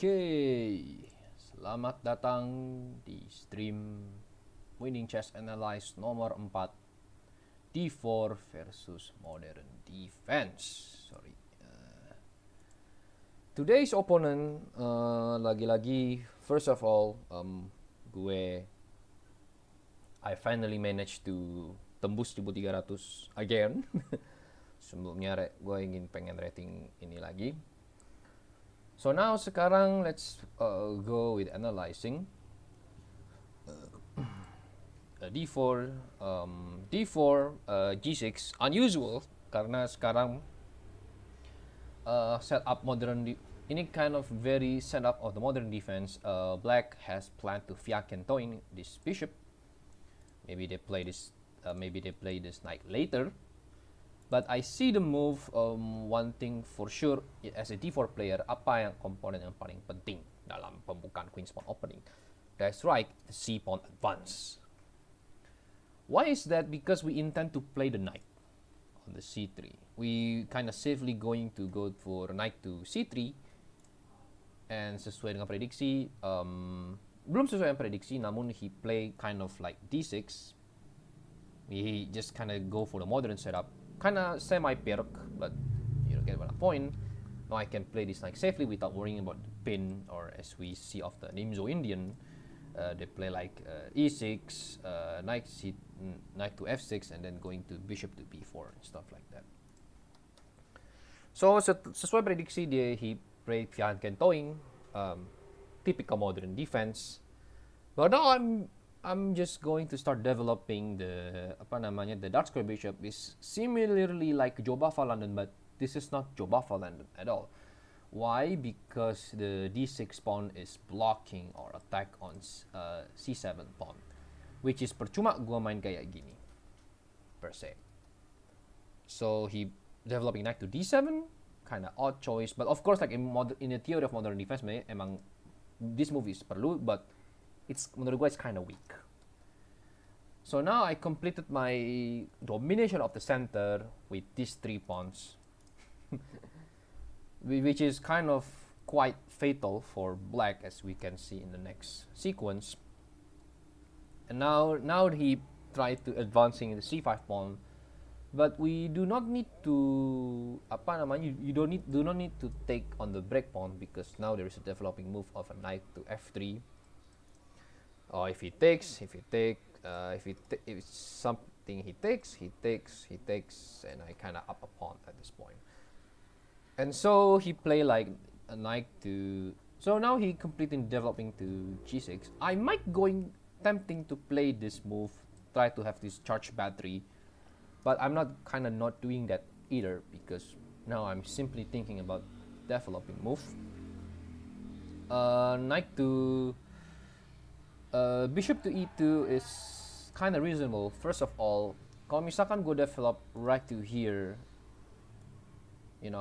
Oke, selamat datang di stream Winning Chess Analyze nomor 4 D4 versus Modern Defense. Sorry. Today's opponent lagi-lagi first of all I finally managed to tembus 1300 again. Sebelumnya gue pengen rating ini lagi. So now sekarang let's go with analyzing D4 G6 unusual karena sekarang setup ini kind of very setup of the modern defense. Black has planned to Fiakentoin this bishop. Maybe they play this knight later. But I see the move, one thing for sure, as a D4 player, apa yang komponen yang paling penting dalam pembukaan Queen's Pawn opening? That's right, the C pawn advance. Why is that? Because we intend to play the knight on the C3. We kind of safely going to go for knight to C3. And sesuai dengan prediksi, belum sesuai dengan prediksi, namun he play kind of like D6. We just kind of go for the modern setup. Kind of semi-perk, but you don't get my point. Now I can play this knight safely without worrying about the pin, or as we see of the Nimzo Indian, they play like E6, knight to F6, and then going to bishop to B4 and stuff like that. So sesuai prediksi he played Fiakentoin, typical modern defense. But now I'm just going to start developing the dark square bishop is similarly like Jobava London, but this is not Jobava London at all. Why? Because the D6 pawn is blocking or attack on C7 pawn, which is percuma gua main kayak gini per se. So he developing knight to D7, kind of odd choice, but of course like in the theory of modern defense, emang this move is perlu, but menurut gue it's kind of weak. So now I completed my domination of the center with these 3 pawns, which is kind of quite fatal for black, as we can see in the next sequence. And now he tried to advancing the C5 pawn, but we do not need to you do not need to take on the break pawn, because now there is a developing move of a knight to F3. If it's something he takes, and I kind of up a pawn at this point. And so he play like a knight to. So now he completing developing to G6. I might tempting to play this move, try to have this charge battery, but I'm not doing that either, because now I'm simply thinking about developing move. Knight to. Bishop to E2 is kind of reasonable. First of all, kalau misalkan gue develop right to here, they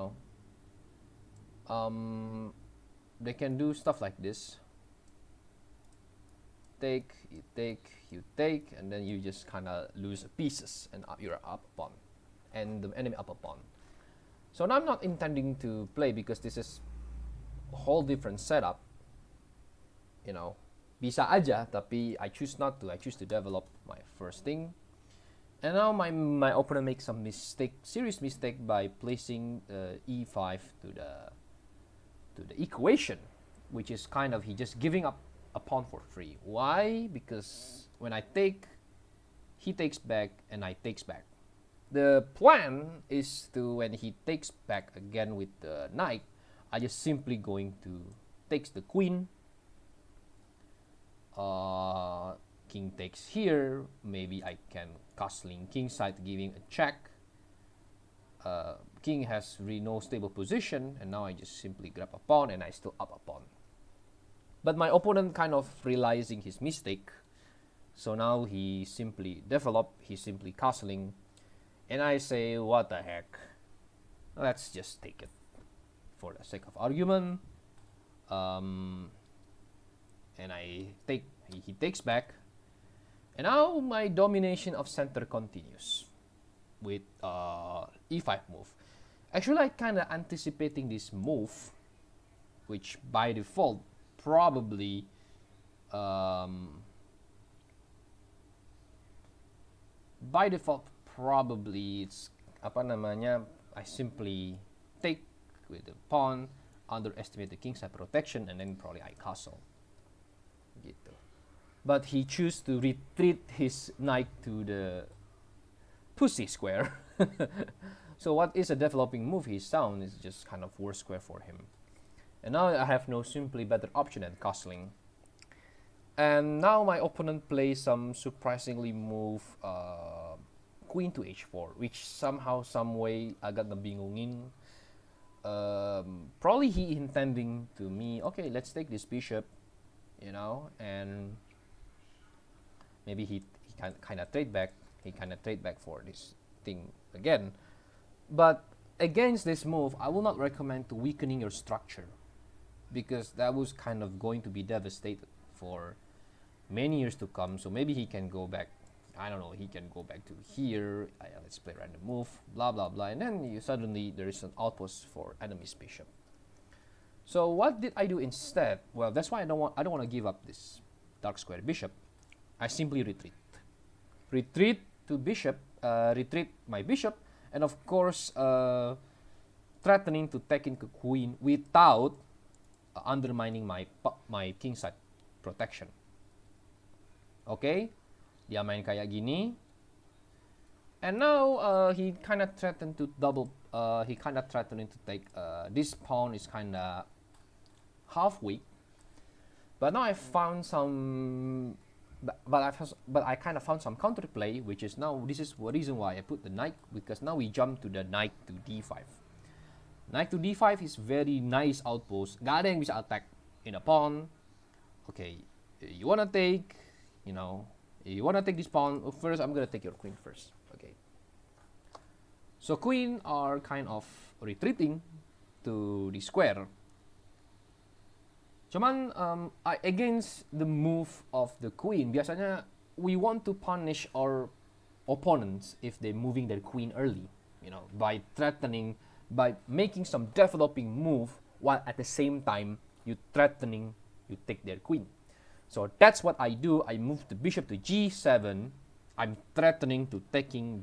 can do stuff like this. You take, and then you just kind of lose pieces, and you're up a pawn, and the enemy up a pawn. So now I'm not intending to play, because this is a whole different setup, Bisa aja, tapi I choose not to. I choose to develop my first thing. And now my opponent makes some serious mistake by placing E5 to the equation, which is kind of he just giving up a pawn for free. Why? Because when I take, he takes back and I takes back. The plan is to, when he takes back again with the knight, I just simply going to takes the queen. King takes here, maybe I can castling king side, giving a check. King has really no stable position, and now I just simply grab a pawn, and I still up a pawn. But my opponent kind of realizing his mistake, so now he simply castling, and I say, what the heck, let's just take it for the sake of argument. And he takes back, and now my domination of center continues with E5 move. Actually, I kind of anticipating this move which by default probably it's apa namanya, I simply take with the pawn, underestimate the kingside protection, and then probably I castle gitu. But he choose to retreat his knight to the pussy square. So what is a developing move he's down is just kind of worse square for him. And now I have no simply better option than castling. And now my opponent plays some surprisingly move queen to h4, which somehow, some way agak nabingungin. Probably he intending to me, okay, let's take this bishop, you know, and maybe he can kind of trade back. He kind of trade back for this thing again. But against this move, I will not recommend to weakening your structure, because that was kind of going to be devastated for many years to come. So maybe he can go back, I don't know, he can go back to here, let's play random move, blah blah blah, and then suddenly there is an outpost for enemy's bishop. So what did I do instead? Well, that's why I don't want to give up this dark square bishop. I simply retreat to bishop, retreat my bishop, and of course threatening to take in the queen without undermining my kingside protection. Okay, dia main kayak gini, and now he kind of threatened to double. He kind of threatening to take this pawn is kind of half weak, but now I found some. But I kind of found some counterplay, which is now this is the reason why I put the knight, because now we jump to the knight to d5. Knight to d5 is very nice outpost. Gak ada yang bisa attack in a pawn. Okay, you wanna take, you know, you wanna take this pawn first. I'm gonna take your queen first. Okay. So queen are kind of retreating to the square. Cuman against the move of the queen, biasanya we want to punish our opponents if they're moving their queen early, you know, by threatening, by making some developing move while at the same time you threatening you take their queen. So that's what I do. I move the bishop to g7. I'm threatening to taking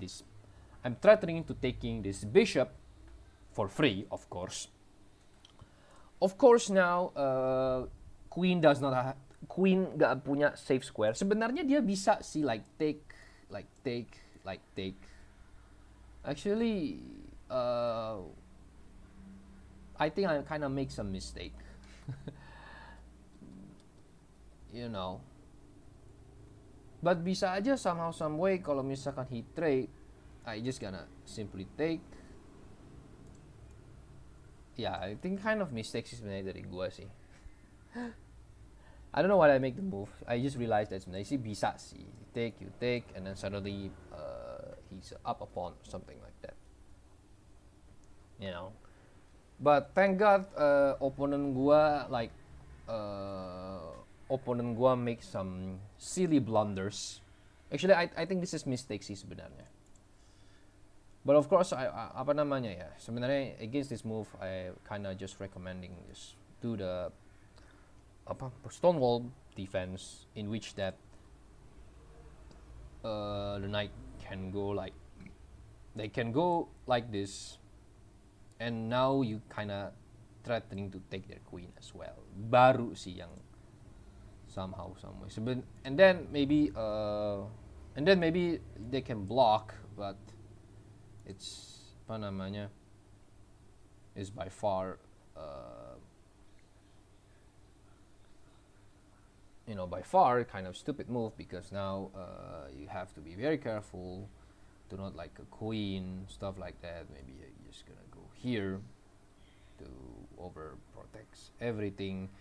this bishop for free, of course. Of course now queen does not have, queen gak punya safe square. Sebenarnya dia bisa sih like take. Actually I think I kind of make some mistake. You know. But bisa aja somehow some way kalau misalkan he trade, I just gonna simply take. Yeah, I think kind of mistakes is sebenarnya dari gua sih. I don't know why I make the move. I just realized that sebenarnya sih bisa sih. You take, and then suddenly he's up a pawn or something like that. You know. But thank God opponent gua make some silly blunders. Actually, I think this is mistake sih sebenarnya. But of course, apa namanya ya, sebenarnya against this move, I kind of just recommending just do the stonewall defense, in which that the knight can go like, they can go like this, and now you kind of threatening to take their queen as well. Baru sih yang somehow, some way. And then maybe they can block, but it's apa namanya, is by far by far kind of stupid move, because now you have to be very careful to not like a queen, stuff like that. Maybe you're just gonna go here to overprotect everything.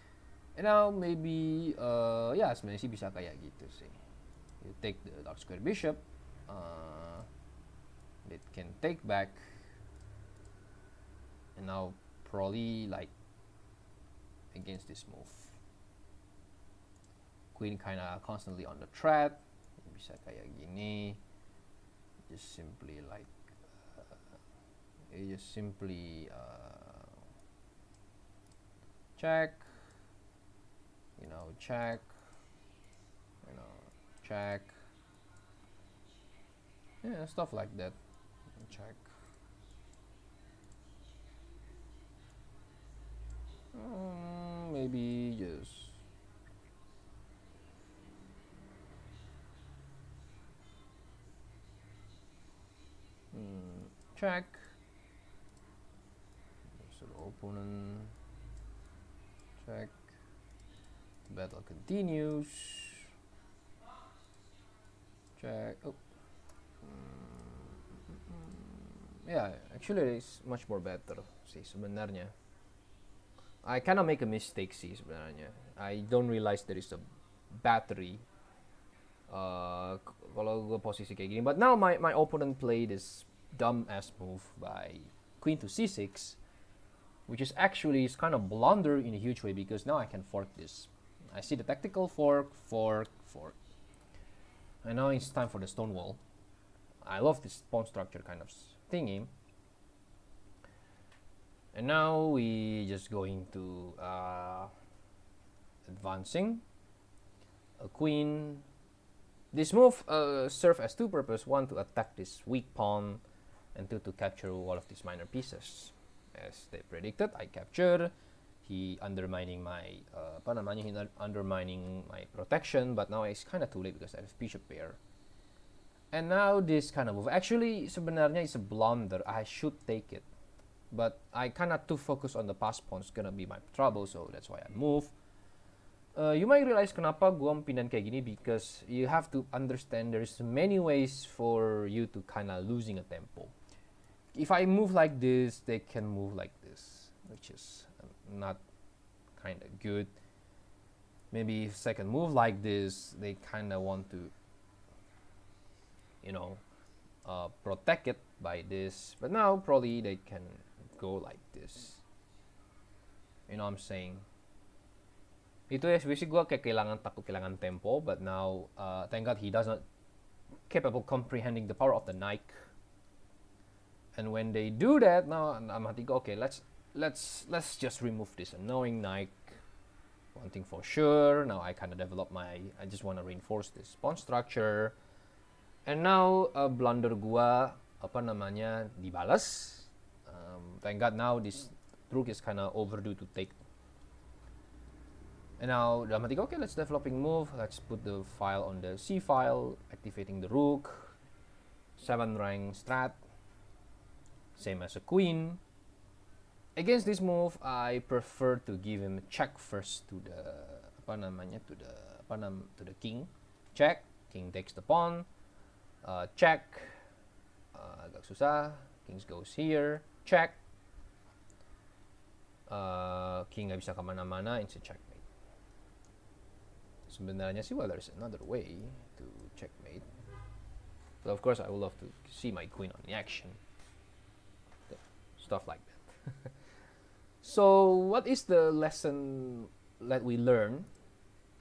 And now maybe sebenarnya sih bisa kayak gitu sih. You take the dark square bishop, it can take back, and now probably like against this move, queen kinda constantly on the threat, bisa kayak gini, just simply like check, check, check, yeah, stuff like that. Check. Maybe just check. So the opponent check. The battle continues. Check. Oh. Yeah, actually it's much more better sih sebenarnya. I kind of make a mistake sih sebenarnya. I don't realize there is a battery kalau gue posisi kayak gini. But now my opponent played this dumb ass move by queen to c6, which is actually kind of blunder in a huge way because now I can fork this. I see the tactical fork, fork, fork. And now it's time for the stone wall. I love this pawn structure kind of thingy. And now we just going to advancing a queen. This move serve as two purposes: one to attack this weak pawn, and two to capture all of these minor pieces. As they predicted, I captured. He undermining my undermining my protection, but now it's kind of too late because I have bishop pair. And now this kind of move, actually sebenarnya is a blunder. I should take it, but I kind of too focused on the pass pawn. It's gonna be my trouble, so that's why I move. You might realize kenapa gua pindahin kayak gini, because you have to understand there's many ways for you to kind of losing a tempo. If I move like this, they can move like this, which is not kind of good. Maybe if second move like this, they kind of want to, protect it by this. But now probably they can go like this. You know what I'm saying? Itu ya, sebenarnya gue kayak takut kehilangan tempo, but now thank God he doesn't capable comprehending the power of the knight. And when they do that, now I'm thinking, okay, let's just remove this annoying knight. One thing for sure, now I kind of develop I just want to reinforce this pawn structure. And now blunder gua dibalas. Thank God now this rook is kind of overdue to take. And now dalam hati, okay, let's developing move. Let's put the file on the C file, activating the rook. 7 rank strat, same as a queen. Against this move, I prefer to give him a check first to the to the king. Check, king takes the pawn. Check, agak susah. King goes here. Check. King nggak bisa kemana-mana, it's a checkmate. Sebenarnya sih, well, there's another way to checkmate. But of course, I would love to see my queen on the action. Stuff like that. So, what is the lesson that we learn?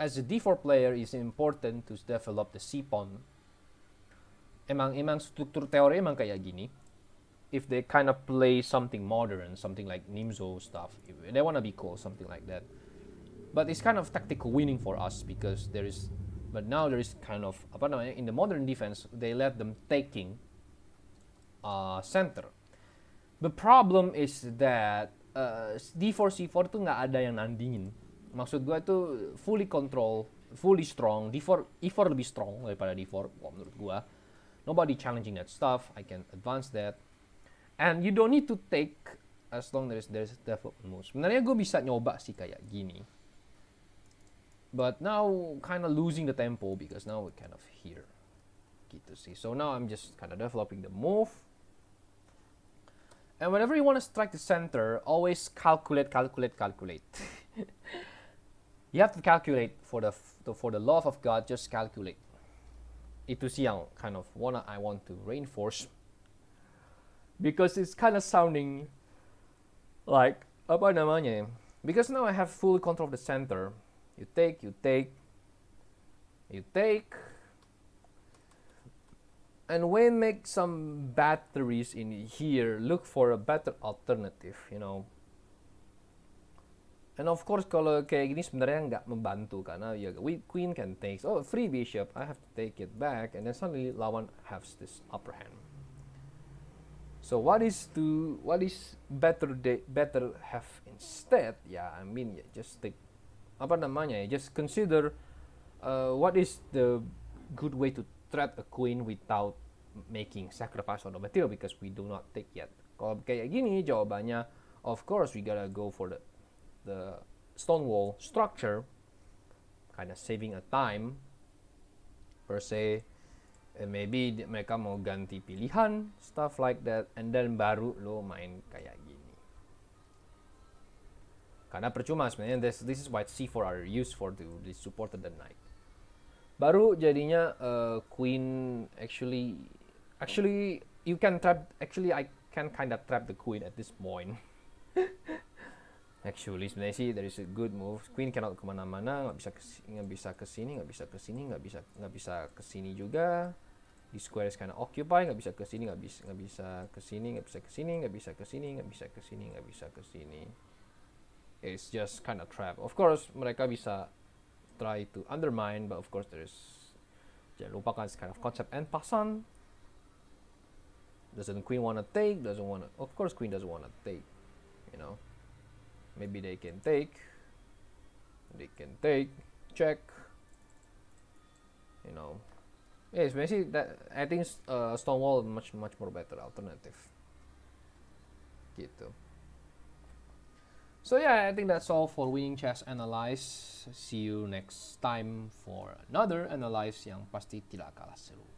As a d4 player, it's important to develop the c pawn. Emang struktur teori emang kayak gini. If they kind of play something modern, something like Nimzo stuff, if they want to be cool, something like that. But it's kind of tactical winning for us because now there is kind of in the modern defense they let them taking center. The problem is that d4 c4 tuh nggak ada yang nandingin. Maksud gue tuh fully control, fully strong. e4 lebih strong daripada d4 menurut gue. Nobody challenging that stuff. I can advance that. And you don't need to take as long as there's development moves. Sebenarnya gue bisa nyoba sih kayak gini. But now kind of losing the tempo because now we're kind of here. Gitu sih. So now I'm just kind of developing the move. And whenever you want to strike the center, always calculate. You have to calculate for the love of God, just calculate. Itu sih yang kind of I want to reinforce. Because it's kind of sounding like because now I have full control of the center. You take. And when make some batteries in here, look for a better alternative, And of course kalau kayak gini sebenarnya nggak membantu karena ya queen can take, oh free bishop, I have to take it back, and then suddenly lawan has this upper hand. So what is better have instead? Ya, I mean, just take apa namanya ya, just consider what is the good way to trap a queen without making sacrifice on the material because we do not take yet. Kalau kayak gini jawabannya, of course we gotta go for the stone wall structure, kind of saving a time per se. Maybe mereka mau ganti pilihan, stuff like that, and then baru lo main kayak gini. Karena percuma sebenarnya, this is why c4 are used for to support the knight. Baru jadinya queen actually you can trap, actually I can kind of trap the queen at this point. Actually sebenarnya sih there is a good move. Queen cannot kemana-mana, nggak bisa kesini juga. Di square is kind of occupy, nggak bisa kesini. It's just kind of trap. Of course mereka bisa try to undermine, but of course there is, jangan lupakan this kind of concept en passant. Doesn't queen wanna take? Of course queen doesn't wanna take. You know, maybe they can take, check. You know, yes, basically that I think Stonewall much more better alternative. Gitu. So yeah, I think that's all for Winning Chess Analyze. See you next time for another analyze yang pasti tidak kalah seru.